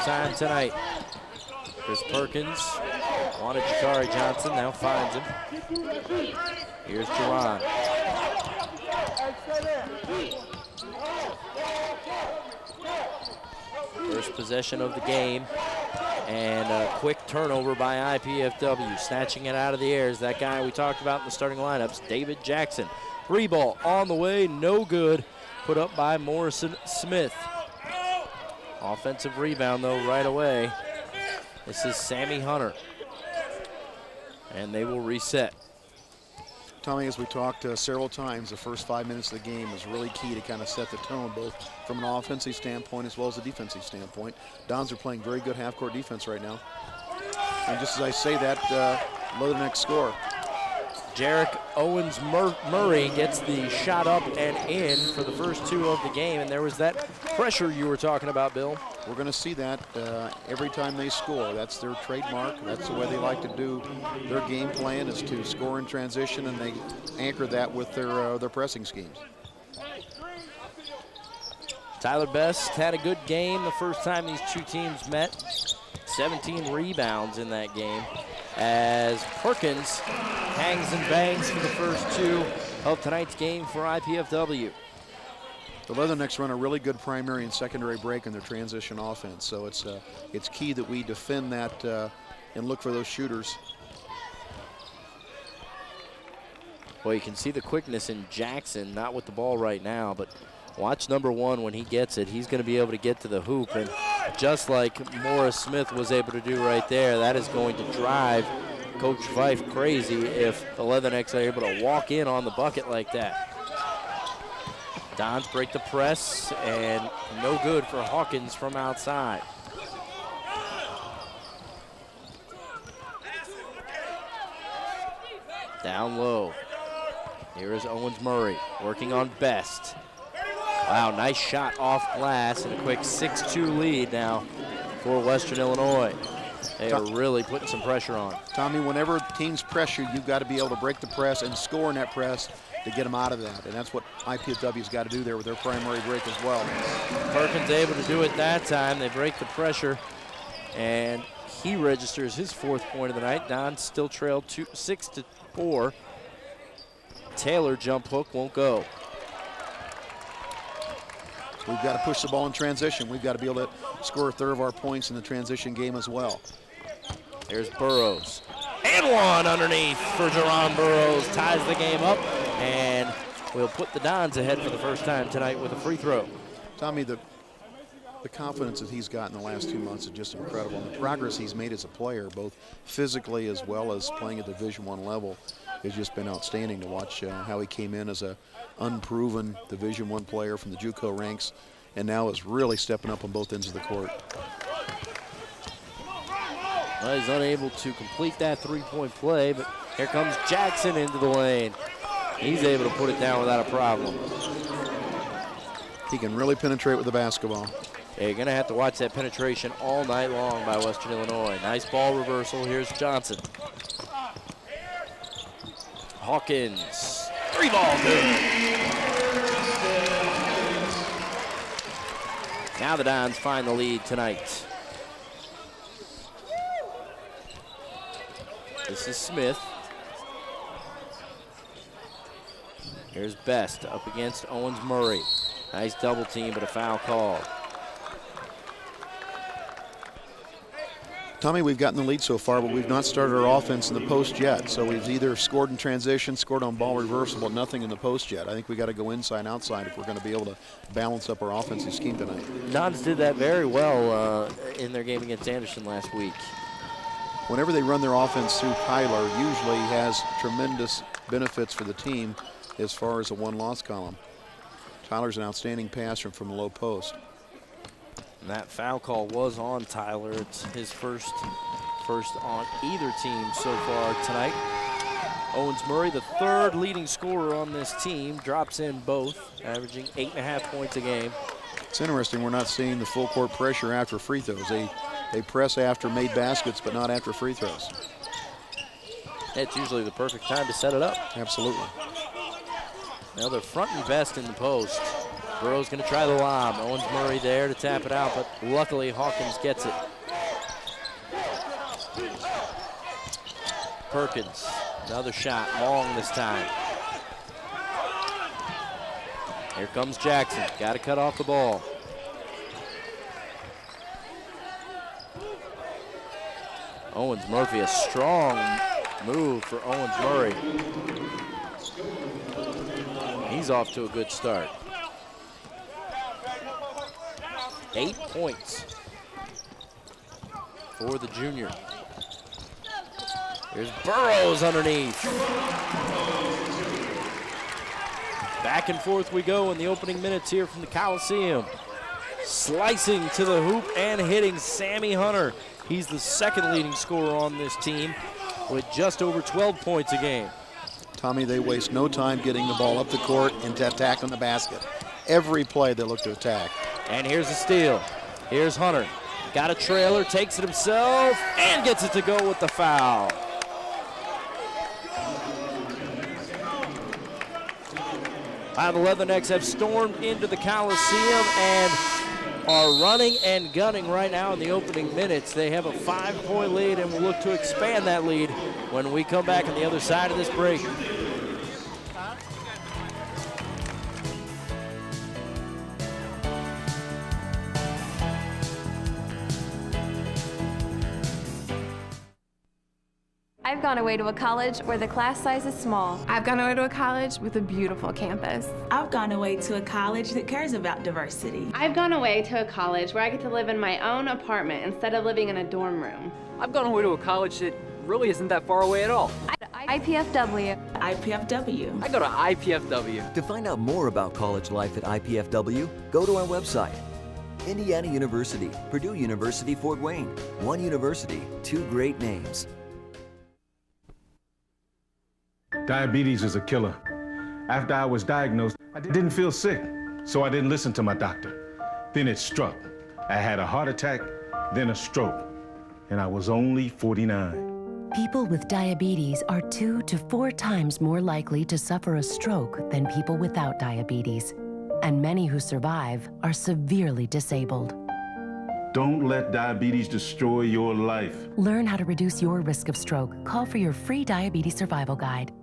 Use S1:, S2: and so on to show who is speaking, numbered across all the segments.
S1: first time tonight. Chris Perkins wanted Jakari Johnson, now finds him. Here's Jerron. First possession of the game, and a quick turnover by IPFW. Snatching it out of the air is that guy we talked about in the starting lineups, David Jackson. Free ball on the way, no good. Put up by Morrison Smith. Offensive rebound, though, right away. This is Sammy Hunter. And they will reset.
S2: Tommy, as we talked several times, the first 5 minutes of the game was really key to kind of set the tone, both from an offensive standpoint as well as a defensive standpoint. Dons are playing very good half-court defense right now. And just as I say that, load the next score.
S1: Jerryck Owens Murrey gets the shot up and in for the first two of the game, and there was that pressure you were talking about, Bill.
S2: We're going to see that every time they score. That's their trademark. That's the way they like to do their game plan, is to score in transition, and they anchor that with their pressing schemes.
S1: Tyler Best had a good game the first time these two teams met. 17 rebounds in that game, as Perkins hangs and bangs for the first two of tonight's game for IPFW.
S2: The Leathernecks run a really good primary and secondary break in their transition offense, so it's key that we defend that and look for those shooters.
S1: Well, you can see the quickness in Jackson, not with the ball right now, but watch number one when he gets it. He's going to be able to get to the hoop, and just like Morris Smith was able to do right there, that is going to drive Coach Fife crazy if the Leathernecks are able to walk in on the bucket like that. Dons break the press, and no good for Hawkins from outside. Down low. Here is Owens Murray working on Best. Wow, nice shot off glass, and a quick 6-2 lead now for Western Illinois. They are really putting some pressure on.
S2: Tommy, whenever teams pressure, you've got to be able to break the press and score in that press to get them out of that. And that's what IPFW's got to do there with their primary break as well.
S1: Perkins able to do it that time. They break the pressure, and he registers his fourth point of the night. Don still trailed 6-4. Taylor jump hook won't go.
S2: We've got to push the ball in transition. We've got to be able to score a third of our points in the transition game as well.
S1: There's Burrows. And one underneath for Jerron Burrows. Ties the game up, and will put the Dons ahead for the first time tonight with a free throw.
S2: Tommy, the confidence that he's got in the last 2 months is just incredible. And the progress he's made as a player, both physically as well as playing at the Division I level, has just been outstanding to watch how he came in as a unproven Division I player from the JUCO ranks, and now is really stepping up on both ends of the court.
S1: Well, he's unable to complete that three-point play, but here comes Jackson into the lane. He's able to put it down without a problem.
S2: He can really penetrate with the basketball.
S1: Yeah, you're going to have to watch that penetration all night long by Western Illinois. Nice ball reversal. Here's Johnson. Hawkins. Three ball good. Now the Dons find the lead tonight. This is Smith. Here's Best up against Owens Murray. Nice double team, but a foul called.
S2: Tommy, we've gotten the lead so far, but we've not started our offense in the post yet. So we've either scored in transition, scored on ball reversal, but nothing in the post yet. I think we got to go inside and outside if we're going to be able to balance up our offensive scheme tonight.
S1: Dons did that very well in their game against Anderson last week.
S2: Whenever they run their offense through Tyler, usually has tremendous benefits for the team as far as a one-loss column. Tyler's an outstanding passer from the low post.
S1: And that foul call was on Tyler. It's his first on either team so far tonight. Owens Murray, the third leading scorer on this team, drops in both, averaging 8.5 points a game.
S2: It's interesting we're not seeing the full court pressure after free throws. They press after made baskets, but not after free throws.
S1: It's usually the perfect time to set it up.
S2: Absolutely.
S1: Now they're fronting Best in the post. Burrow's going to try the lob. Owens Murrey there to tap it out, but luckily Hawkins gets it. Perkins, another shot, long this time. Here comes Jackson, got to cut off the ball. Owens Murphy, a strong move for Owens Murray. He's off to a good start. 8 points for the junior. Here's Burrows underneath. Back and forth we go in the opening minutes here from the Coliseum. Slicing to the hoop and hitting Sammy Hunter. He's the second leading scorer on this team with just over 12 points a game.
S2: Tommy, they waste no time getting the ball up the court and to attack on the basket. Every play they look to attack.
S1: And here's a steal. Here's Hunter. Got a trailer, takes it himself, and gets it to go with the foul. The Leathernecks have stormed into the Coliseum and are running and gunning right now in the opening minutes. They have a 5-point lead and will look to expand that lead when we come back on the other side of this break.
S3: I've gone away to a college where the class size is small.
S4: I've gone away to a college with a beautiful campus.
S5: I've gone away to a college that cares about diversity.
S6: I've gone away to a college where I get to live in my own apartment instead of living in a dorm room.
S7: I've gone away to a college that really isn't that far away at all.
S3: IPFW.
S5: IPFW.
S7: I go to IPFW.
S8: To find out more about college life at IPFW, go to our website. Indiana University, Purdue University, Fort Wayne. One university, two great names.
S9: Diabetes is a killer. After I was diagnosed, I didn't feel sick, so I didn't listen to my doctor. Then it struck. I had a heart attack, then a stroke, and I was only 49.
S10: People with diabetes are 2 to 4 times more likely to suffer a stroke than people without diabetes. And many who survive are severely disabled.
S9: Don't let diabetes destroy your life.
S10: Learn how to reduce your risk of stroke. Call for your free diabetes survival guide.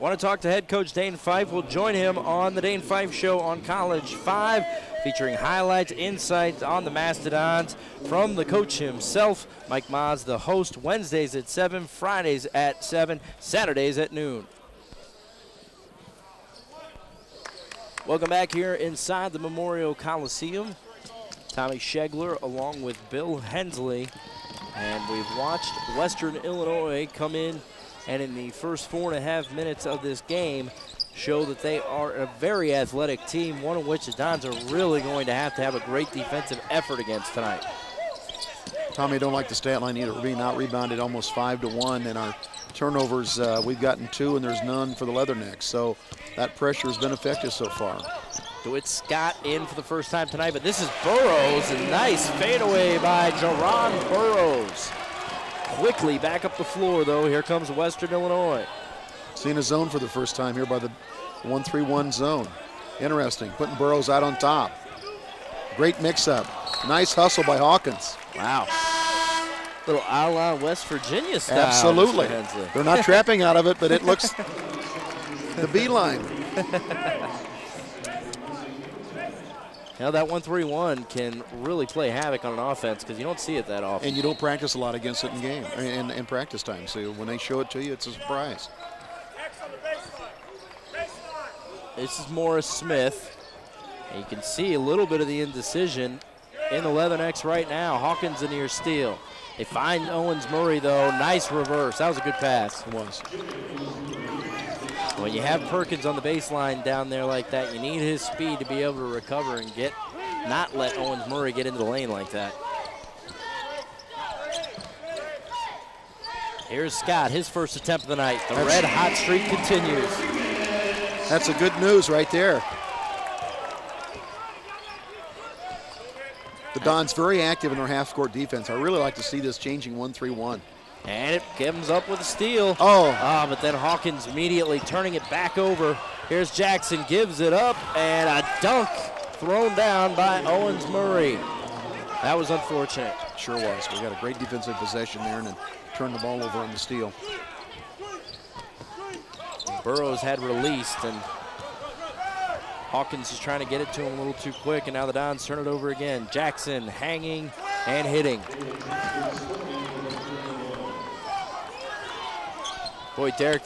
S1: Want to talk to head coach Dane Fife? We'll join him on the Dane Fife Show on College 5, featuring highlights, insights on the Mastodons from the coach himself, Mike Maas, the host, Wednesdays at 7, Fridays at 7, Saturdays at noon. Welcome back here inside the Memorial Coliseum. Tommy Schegler along with Bill Hensley. And we've watched Western Illinois come in and in the first 4.5 minutes of this game show that they are a very athletic team, one of which the Dons are really going to have a great defensive effort against tonight.
S2: Tommy, don't like the stat line either. We're being out-rebounded almost 5-1, and our turnovers, we've gotten 2 and there's none for the Leathernecks. So that pressure has been effective so far.
S1: DeWitt Scott in for the first time tonight, but this is Burrows, a nice fadeaway by Jaron Burrows. Quickly back up the floor, though. Here comes Western Illinois.
S2: Seeing a zone for the first time here by the 1-3-1 zone. Interesting, putting Burrows out on top. Great mix-up. Nice hustle by Hawkins.
S1: Wow. Little a la West Virginia style.
S2: Absolutely. They're not trapping out of it, but it looks the beeline.
S1: Now that 1-3-1 can really play havoc on an offense because you don't see it that often.
S2: And you don't practice a lot against it in game, in practice time. So when they show it to you, it's a surprise.
S1: This is Morris Smith. And you can see a little bit of the indecision in the Leathernecks right now. Hawkins a near steal. They find Owens Murray, though. Nice reverse. That was a good pass.
S2: It was.
S1: When you have Perkins on the baseline down there like that, you need his speed to be able to recover and not let Owens Murray get into the lane like that. Here's Scott, his first attempt of the night. The red hot streak continues.
S2: That's a good news right there. The Dons very active in their half-court defense. I really like to see this changing 1-3-1.
S1: And it comes up with a steal. But then Hawkins immediately turning it back over. Here's Jackson, gives it up, and a dunk thrown down by Owens Murrey. That was unfortunate.
S2: Sure was. We got a great defensive possession there and then turned the ball over on the steal.
S1: Burrows had released, and Hawkins is trying to get it to him a little too quick, and now the Dons turn it over again. Jackson hanging and hitting. Boy, Derek